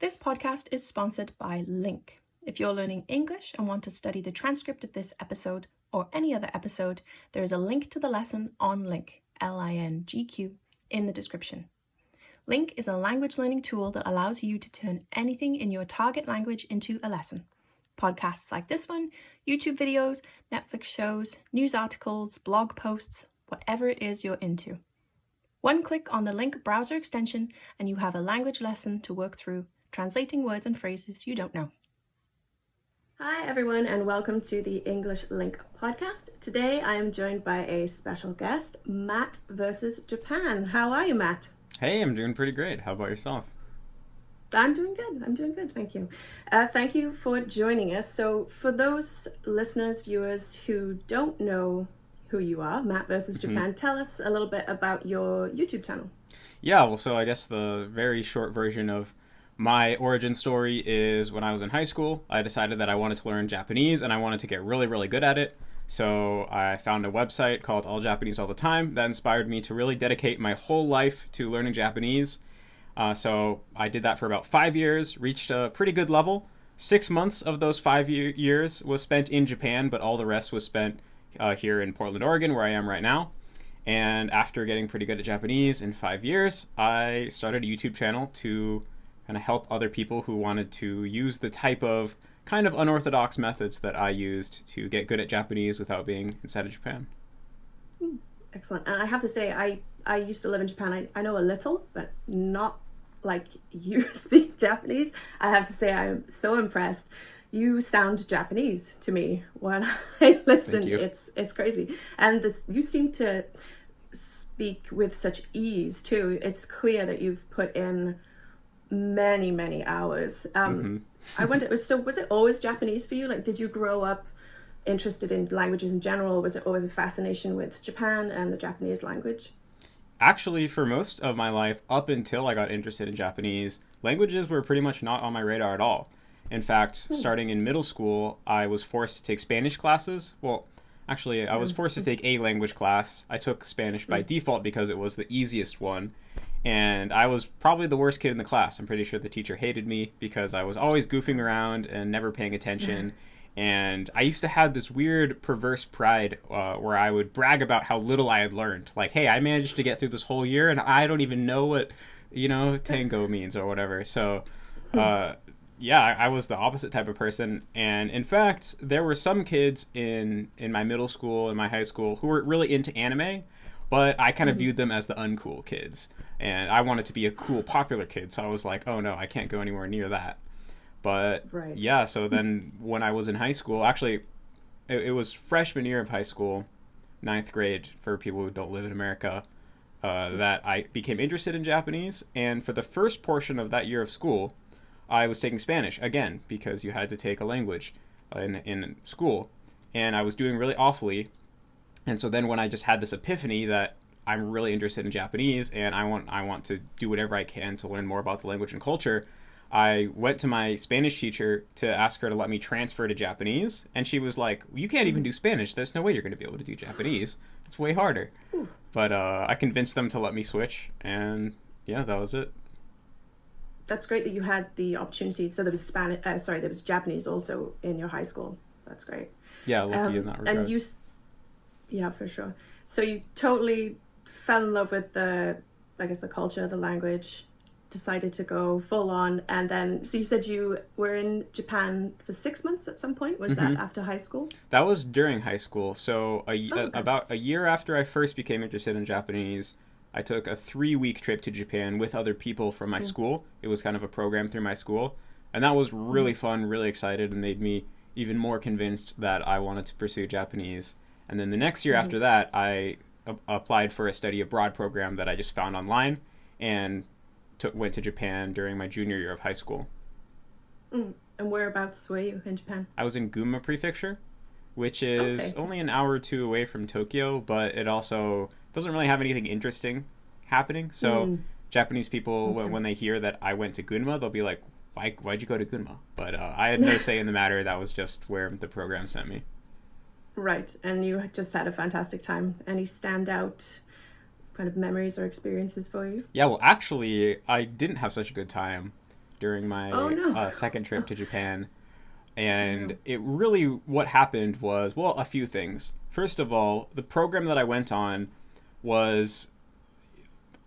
This podcast is sponsored by LingQ. If you're learning English and want to study the transcript of this episode or any other episode, there is a link to the lesson on LingQ, LingQ, in the description. LingQ is a language learning tool that allows you to turn anything in your target language into a lesson. Podcasts like this one, YouTube videos, Netflix shows, news articles, blog posts, whatever it is you're into. One click on the LingQ browser extension and you have a language lesson to work through, translating words and phrases you don't know. Hi everyone and welcome to the English LingQ podcast. Today I am joined by a special guest, Matt versus Japan. How are you, Matt? Hey, I'm doing pretty great. How about yourself? I'm doing good. Thank you. Thank you for joining us. So for those listeners, viewers who don't know who you are, Matt versus Japan, tell us a little bit about your YouTube channel. Yeah, well, so I guess the very short version of my origin story is when I was in high school, I decided that I wanted to learn Japanese and I wanted to get really, really good at it. So I found a website called All Japanese All the Time that inspired me to really dedicate my whole life to learning Japanese. So I did that for about 5 years, reached a pretty good level. 6 months of those 5 years was spent in Japan, but all the rest was spent here in Portland, Oregon, where I am right now. And after getting pretty good at Japanese in 5 years, I started a YouTube channel to kind of help other people who wanted to use the type of kind of unorthodox methods that I used to get good at Japanese without being inside of Japan. Excellent. And I have to say, I used to live in Japan. I know a little, but not like you speak Japanese. I have to say, I'm so impressed. You sound Japanese to me when I listen. Thank you. It's crazy. And you seem to speak with such ease too. It's clear that you've put in many hours. I wonder, so was it always Japanese for you? Like, did you grow up interested in languages in general? Was it always a fascination with Japan and the Japanese language? Actually, for most of my life, up until I got interested in Japanese, languages were pretty much not on my radar at all. In fact, starting in middle school, I was forced to take Spanish classes. Well, actually, I was forced to take a language class. I took Spanish by default because it was the easiest one. And I was probably the worst kid in the class. I'm pretty sure the teacher hated me because I was always goofing around and never paying attention. And I used to have this weird perverse pride where I would brag about how little I had learned. Like, hey, I managed to get through this whole year and I don't even know what, tango means or whatever. So, yeah, I was the opposite type of person. And in fact, there were some kids in my middle school and my high school who were really into anime, but I kind of viewed them as the uncool kids. And I wanted to be a cool, popular kid. So I was like, oh no, I can't go anywhere near that. But yeah, so then when I was in high school, actually, it was freshman year of high school, 9th grade for people who don't live in America, that I became interested in Japanese. And for the first portion of that year of school, I was taking Spanish, again, because you had to take a language in school. And I was doing really awfully. And so then when I just had this epiphany that I'm really interested in Japanese and I want to do whatever I can to learn more about the language and culture, I went to my Spanish teacher to ask her to let me transfer to Japanese. And she was like, you can't even do Spanish. There's no way you're going to be able to do Japanese. It's way harder. But I convinced them to let me switch. And yeah, that was it. That's great that you had the opportunity. So there was there was Japanese also in your high school. That's great. Yeah, lucky in that regard. And yeah, for sure. So you totally fell in love with the culture, the language, decided to go full on. And then, so you said you were in Japan for 6 months at some point. Was that after high school? That was during high school. So about a year after I first became interested in Japanese, I took a 3-week trip to Japan with other people from my school. It was kind of a program through my school. And that was really fun, really excited, and made me even more convinced that I wanted to pursue Japanese. And then the next year after that, I applied for a study abroad program that I just found online and went to Japan during my junior year of high school. And whereabouts were you in Japan? I was in Gunma Prefecture, which is only an hour or two away from Tokyo, but it also doesn't really have anything interesting happening. So Japanese people, when they hear that I went to Gunma, they'll be like, why'd you go to Gunma? But I had no say in the matter. That was just where the program sent me. Right. And you just had a fantastic time. Any standout kind of memories or experiences for you? Yeah, well, actually, I didn't have such a good time during my Oh no. second trip to Japan. And it really, what happened was, well, a few things. First of all, the program that I went on was,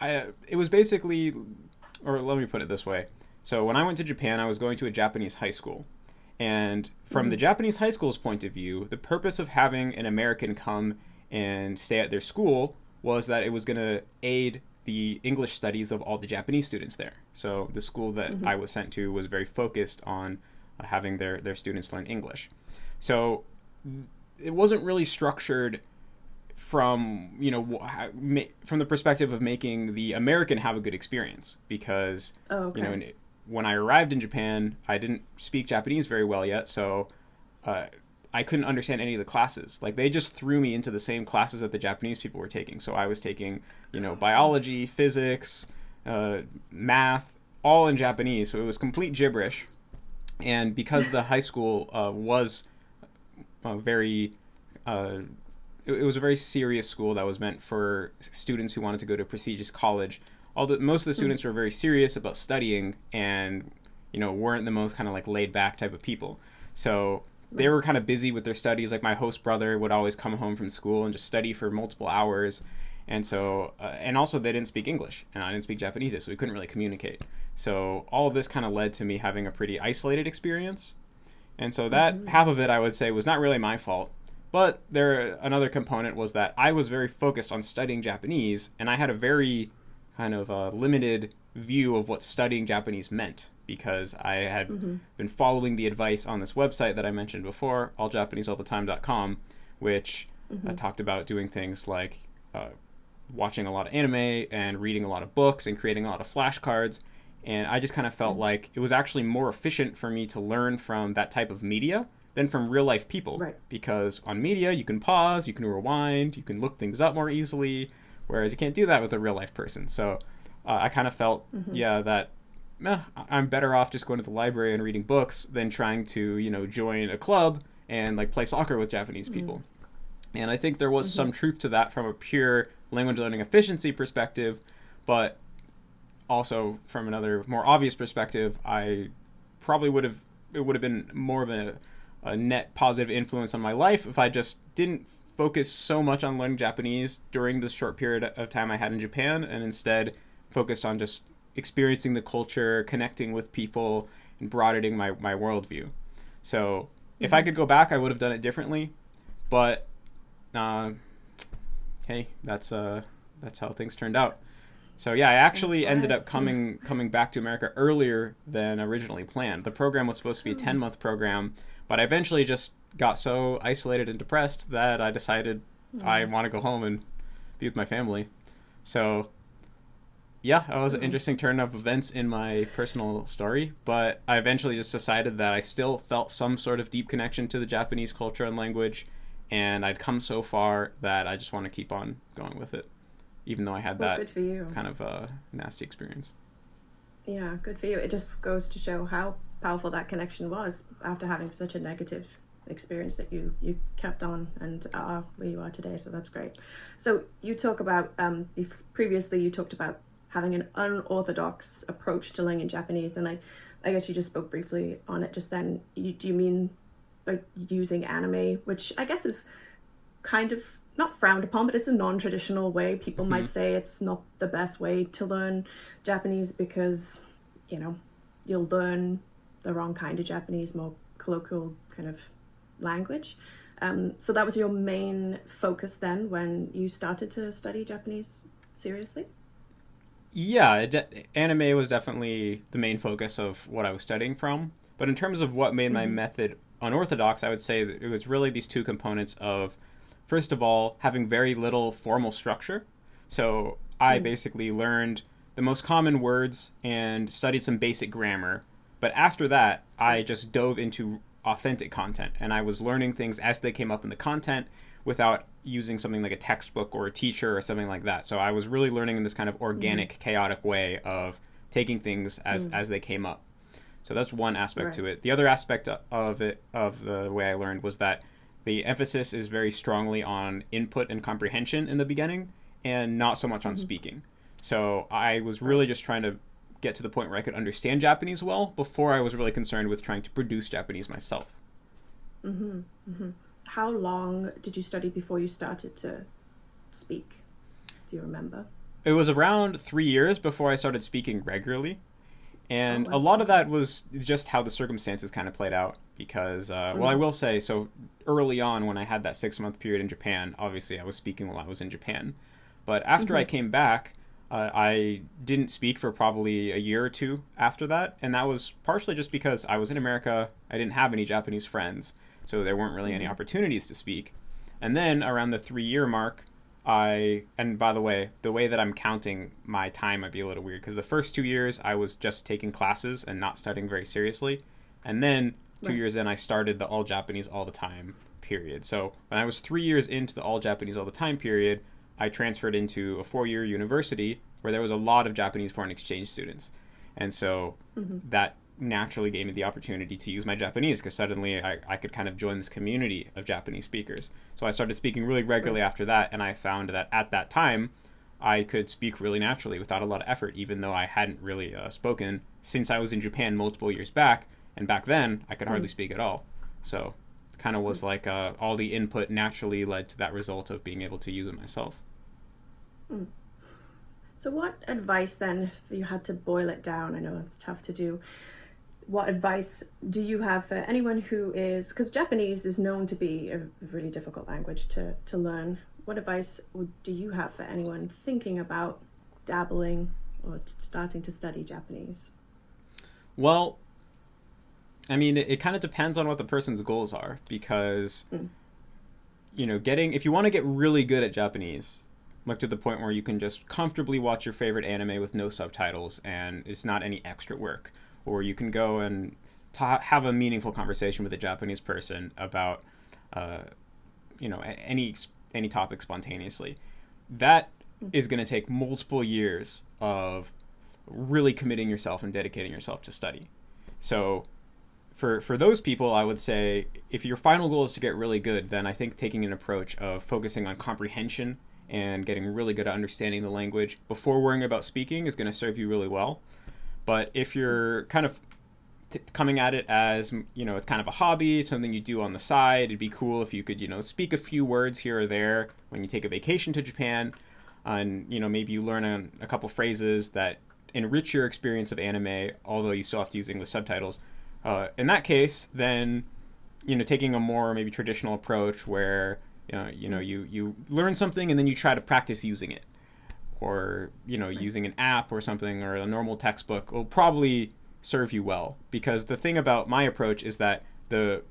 it was basically, or let me put it this way. So when I went to Japan, I was going to a Japanese high school. And from the Japanese high school's point of view, the purpose of having an American come and stay at their school was that it was going to aid the English studies of all the Japanese students there. So the school that I was sent to was very focused on having their students learn English. So it wasn't really structured from, from the perspective of making the American have a good experience, because, when I arrived in Japan, I didn't speak Japanese very well yet, so I couldn't understand any of the classes. Like, they just threw me into the same classes that the Japanese people were taking. So I was taking, biology, physics, math, all in Japanese. So it was complete gibberish. And because the high school was very... it was a very serious school that was meant for students who wanted to go to a prestigious college. Most of the students were very serious about studying and, weren't the most kind of like laid back type of people. So they were kind of busy with their studies. Like, my host brother would always come home from school and just study for multiple hours. And so, and also they didn't speak English and I didn't speak Japanese, so we couldn't really communicate. So all of this kind of led to me having a pretty isolated experience. And so that half of it, I would say, was not really my fault. But another component was that I was very focused on studying Japanese, and I had a very kind of limited view of what studying Japanese meant, because I had been following the advice on this website that I mentioned before, alljapaneseallthetime.com, which talked about doing things like watching a lot of anime and reading a lot of books and creating a lot of flashcards. And I just kind of felt like it was actually more efficient for me to learn from that type of media than from real life people. Right. Because on media, you can pause, you can rewind, you can look things up more easily, whereas you can't do that with a real life person. So I kind of felt, that I'm better off just going to the library and reading books than trying to, join a club and like play soccer with Japanese people. And I think there was some truth to that from a pure language learning efficiency perspective, but also from another more obvious perspective, I probably would have been more of a net positive influence on my life if I just didn't focus so much on learning Japanese during this short period of time I had in Japan, and instead focused on just experiencing the culture, connecting with people, and broadening my worldview. So if I could go back, I would have done it differently. But hey, that's how things turned out. So yeah, I actually ended up coming back to America earlier than originally planned. The program was supposed to be a 10-month program, but I eventually just got so isolated and depressed that I decided I want to go home and be with my family. So yeah, that was an interesting turn of events in my personal story, but I eventually just decided that I still felt some sort of deep connection to the Japanese culture and language, and I'd come so far that I just want to keep on going with it, even though I had that good for you. kind of a nasty experience. Yeah, good for you. It just goes to show how powerful that connection was after having such a negative experience that you kept on and are where you are today. So that's great. So you talk about, previously you talked about having an unorthodox approach to learning Japanese, and I guess you just spoke briefly on it just then. Do you mean like using anime, which I guess is kind of not frowned upon, but it's a non-traditional way. People might say it's not the best way to learn Japanese because, you'll learn the wrong kind of Japanese, more colloquial kind of language. So that was your main focus then when you started to study Japanese seriously? Yeah, anime was definitely the main focus of what I was studying from. But in terms of what made my method unorthodox, I would say that it was really these two components of, first of all, having very little formal structure. So I basically learned the most common words and studied some basic grammar. But after that, I just dove into authentic content, and I was learning things as they came up in the content without using something like a textbook or a teacher or something like that. So I was really learning in this kind of organic, chaotic way of taking things as they came up. So that's one aspect to it. The other aspect of the way I learned was that the emphasis is very strongly on input and comprehension in the beginning and not so much on speaking. So I was really just trying to get to the point where I could understand Japanese well before I was really concerned with trying to produce Japanese myself. How long did you study before you started to speak? Do you remember? It was around 3 years before I started speaking regularly. And Oh, wow. a lot of that was just how the circumstances kind of played out because, well, I will say, so early on when I had that 6-month period in Japan, obviously I was speaking while I was in Japan. But after I came back, I didn't speak for probably a year or two after that. And that was partially just because I was in America. I didn't have any Japanese friends, so there weren't really any opportunities to speak. And then around the 3-year mark, and by the way that I'm counting my time might be a little weird because the first 2 years I was just taking classes and not studying very seriously. And then 2 years in, I started the all Japanese all the time period. So when I was 3 years into the all Japanese all the time period, I transferred into a 4-year university where there was a lot of Japanese foreign exchange students. And so that naturally gave me the opportunity to use my Japanese because suddenly I could kind of join this community of Japanese speakers. So I started speaking really regularly after that, and I found that at that time I could speak really naturally without a lot of effort, even though I hadn't really spoken since I was in Japan multiple years back, and back then I could hardly speak at all. So kind of was like all the input naturally led to that result of being able to use it myself. So what advice then, if you had to boil it down, I know it's tough to do, what advice do you have for anyone who is, because Japanese is known to be a really difficult language to learn, what advice do you have for anyone thinking about dabbling or starting to study Japanese? Well, I mean, it kind of depends on what the person's goals are because, you know, if you want to get really good at Japanese, like to the point where you can just comfortably watch your favorite anime with no subtitles and it's not any extra work, or you can go and have a meaningful conversation with a Japanese person about, you know, any topic spontaneously. That is going to take multiple years of really committing yourself and dedicating yourself to study. So for those people, I would say if your final goal is to get really good, then I think taking an approach of focusing on comprehension and getting really good at understanding the language before worrying about speaking is going to serve you really well. But if you're kind of coming at it as, you know, it's kind of a hobby, it's something you do on the side, it'd be cool if you could, you know, speak a few words here or there when you take a vacation to Japan, and, you know, maybe you learn a couple phrases that enrich your experience of anime, although you still have to use English subtitles. In that case, then, you know, taking a more maybe traditional approach where, you learn something and then you try to practice using it. Or, you know, using an app or something or a normal textbook will probably serve you well. Because the thing about my approach is that the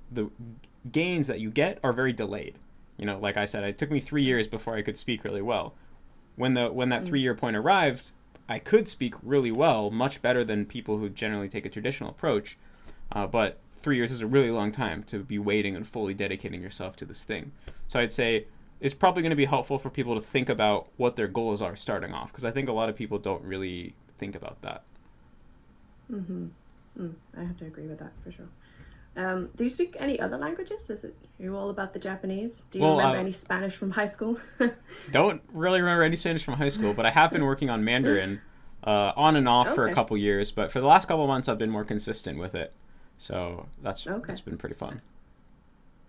gains that you get are very delayed. You know, like I said, it took me 3 years before I could speak really well. When that 3-year point arrived, I could speak really well, much better than people who generally take a traditional approach. But 3 years is a really long time to be waiting and fully dedicating yourself to this thing. So I'd say it's probably going to be helpful for people to think about what their goals are starting off, because I think a lot of people don't really think about that. I have to agree with that for sure. Do you speak any other languages? Are you all about the Japanese? Do you remember any Spanish from high school? Don't really remember any Spanish from high school, but I have been working on Mandarin on and off for a couple years. But for the last couple months, I've been more consistent with it. So that's been pretty fun.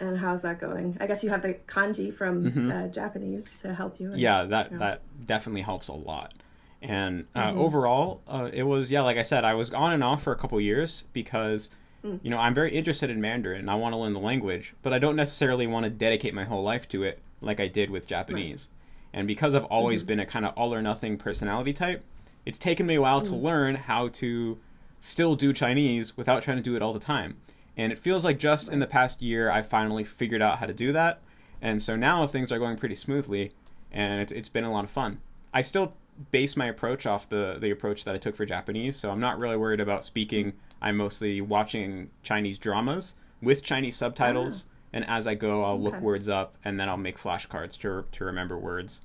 And how's that going? I guess you have the kanji from Japanese to help you. Yeah, that definitely helps a lot. And overall, it was, like I said, I was on and off for a couple years because, you know, I'm very interested in Mandarin and I want to learn the language, but I don't necessarily want to dedicate my whole life to it like I did with Japanese. Right. And because I've always been a kind of all or nothing personality type, it's taken me a while to learn how to still do Chinese without trying to do it all the time. And it feels like just in the past year, I finally figured out how to do that. And so now things are going pretty smoothly, and it's been a lot of fun. I still base my approach off the approach that I took for Japanese, so I'm not really worried about speaking. I'm mostly watching Chinese dramas with Chinese subtitles, and as I go, I'll look words up, and then I'll make flashcards to remember words.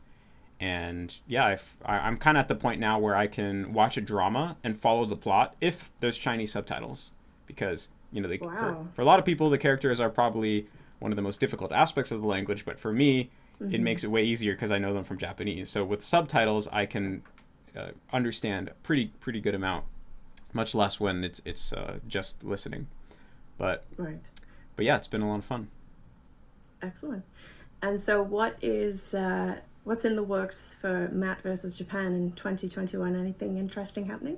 And yeah, I'm kind of at the point now where I can watch a drama and follow the plot if there's Chinese subtitles, because you know, for a lot of people, the characters are probably one of the most difficult aspects of the language. But for me, it makes it way easier because I know them from Japanese. So with subtitles, I can understand a pretty good amount much less when it's just listening. But Right. yeah, it's been a lot of fun. Excellent. And so what's in the works for Matt versus Japan in 2021? Anything interesting happening?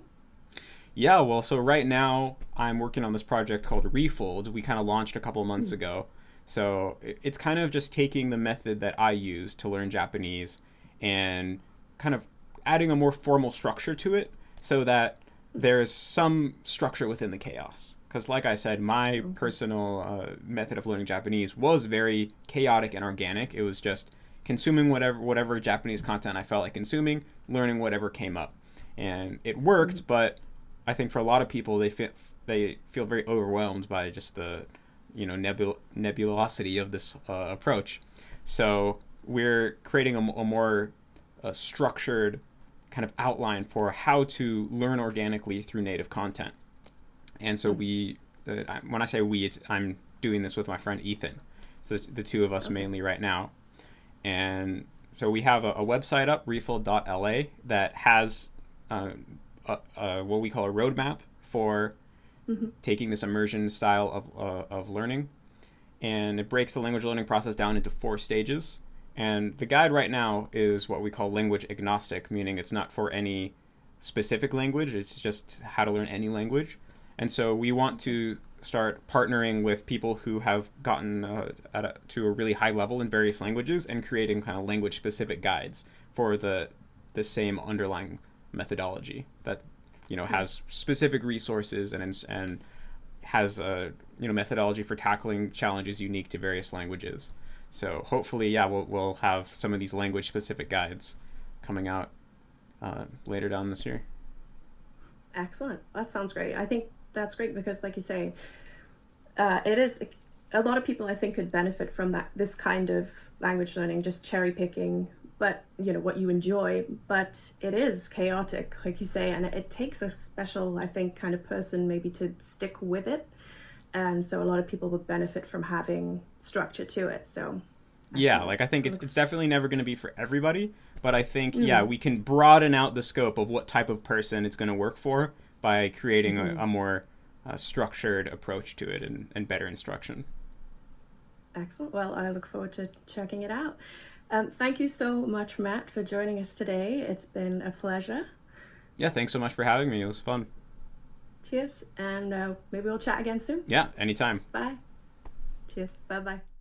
Yeah, well, so right now I'm working on this project called Refold. We kind of launched a couple months ago. So it's kind of just taking the method that I use to learn Japanese and kind of adding a more formal structure to it so that there's some structure within the chaos. Because like I said, my personal method of learning Japanese was very chaotic and organic. It was just consuming whatever Japanese content I felt like consuming, learning whatever came up. And it worked, but I think for a lot of people, they feel very overwhelmed by just the nebulosity of this approach. So we're creating a more structured kind of outline for how to learn organically through native content. And so when I say we, I'm doing this with my friend Ethan. So it's the two of us mainly right now. And so we have a website up, refold.la, that has what we call a roadmap for taking this immersion style of learning. And it breaks the language learning process down into 4 stages. And the guide right now is what we call language agnostic, meaning it's not for any specific language. It's just how to learn any language. And so we want to start partnering with people who have gotten to a really high level in various languages and creating kind of language-specific guides for the same underlying methodology that has specific resources and has a methodology for tackling challenges unique to various languages. So hopefully, we'll have some of these language-specific guides coming out later down this year. Excellent. That sounds great. I think that's great because, like you say, it is a lot of people I think could benefit from this kind of language learning, just cherry picking, but what you enjoy. But it is chaotic, like you say, and it takes a special, I think, kind of person maybe to stick with it. And so a lot of people would benefit from having structure to it. So yeah, like I think it's definitely never going to be for everybody, but I think we can broaden out the scope of what type of person it's going to work for by creating a more structured approach to it and better instruction. Excellent. Well, I look forward to checking it out. Thank you so much, Matt, for joining us today. It's been a pleasure. Yeah, thanks so much for having me. It was fun. Cheers, and maybe we'll chat again soon. Yeah, anytime. Bye. Cheers. Bye-bye.